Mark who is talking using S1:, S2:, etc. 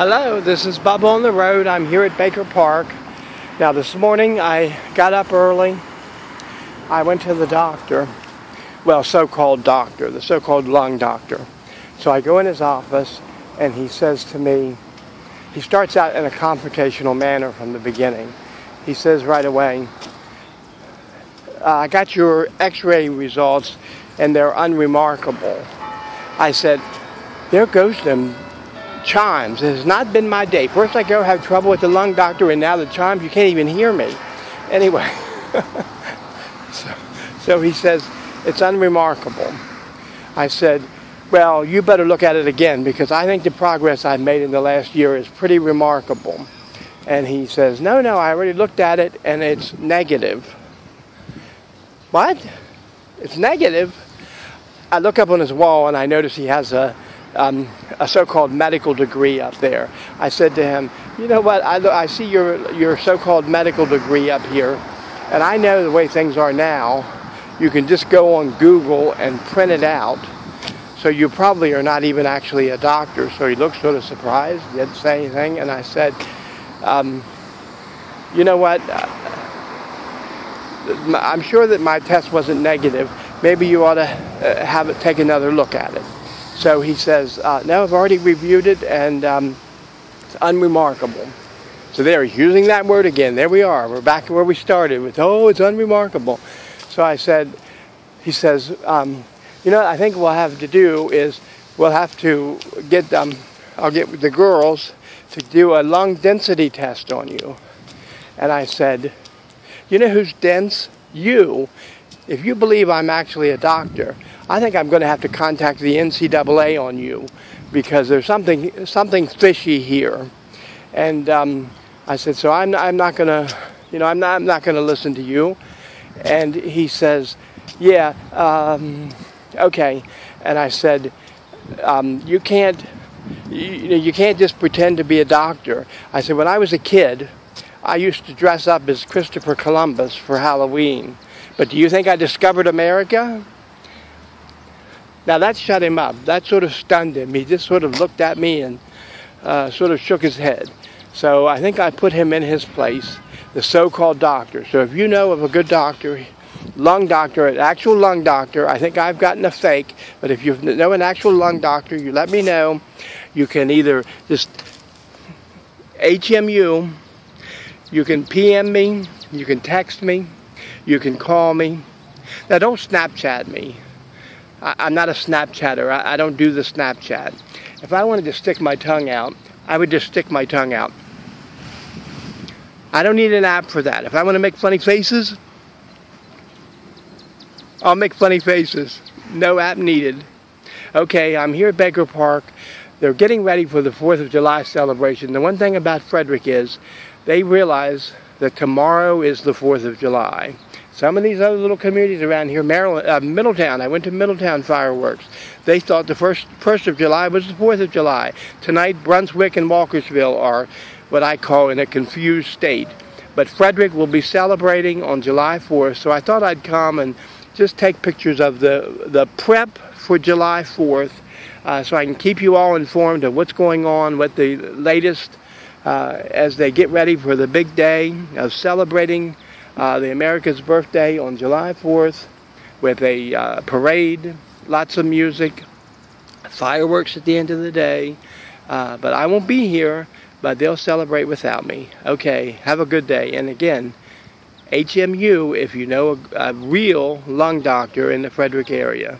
S1: Hello, this is Bubba on the road. I'm here at Baker Park. Now this morning I got up early. I went to the doctor. Well, so-called doctor, the so-called lung doctor. So I go in his office and he says to me, he starts out in a confrontational manner from the beginning. He says right away, I got your x-ray results and they're unremarkable. I said, there goes them chimes. It has not been my day. First I go have trouble with the lung doctor, and now the chimes, you can't even hear me. Anyway, so he says, it's unremarkable. I said, well, you better look at it again, because I think the progress I've made in the last year is pretty remarkable. And he says, no, I already looked at it, and it's negative. What? It's negative? I look up on his wall, and I notice he has a so-called medical degree up there. I said to him, you know what, I see your so-called medical degree up here, and I know the way things are now, you can just go on Google and print it out, so you probably are not even actually a doctor. So he looked sort of surprised, didn't say anything, and I said, you know what, I'm sure that my test wasn't negative. Maybe you ought to take another look at it. So he says, no, I've already reviewed it, and it's unremarkable. So there, he's using that word again. There we are. We're back to where we started with, oh, it's unremarkable. So I said, he says, you know what I think we'll have to do is we'll have to get, I'll get the girls to do a lung density test on you. And I said, you know who's dense? You. If you believe I'm actually a doctor, I think I'm going to have to contact the NCAA on you, because there's something fishy here. And I said, so I'm not going to, you know, I'm not going to listen to you. And he says, yeah, okay. And I said, you can't just pretend to be a doctor. I said, when I was a kid, I used to dress up as Christopher Columbus for Halloween. But do you think I discovered America? Now that shut him up. That sort of stunned him. He just sort of looked at me and sort of shook his head. So I think I put him in his place, the so-called doctor. So if you know of a good doctor, lung doctor, an actual lung doctor, I think I've gotten a fake, but if you know an actual lung doctor, you let me know. You can either just HMU, you can PM me, you can text me, you can call me. Now don't Snapchat me. I'm not a Snapchatter. I don't do the Snapchat. If I wanted to stick my tongue out, I would just stick my tongue out. I don't need an app for that. If I want to make funny faces, I'll make funny faces. No app needed. Okay, I'm here at Baker Park. They're getting ready for the 4th of July celebration. The one thing about Frederick is they realize that tomorrow is the 4th of July. Some of these other little communities around here, Maryland, Middletown, I went to Middletown fireworks. They thought the 1st of July was the 4th of July. Tonight, Brunswick and Walkersville are what I call in a confused state. But Frederick will be celebrating on July 4th, so I thought I'd come and just take pictures of the prep for July 4th, so I can keep you all informed of what's going on, what the latest, as they get ready for the big day of celebrating the America's birthday on July 4th with a parade, lots of music, fireworks at the end of the day. But I won't be here, but they'll celebrate without me. Okay, have a good day. And again, HMU if you know a real lung doctor in the Frederick area.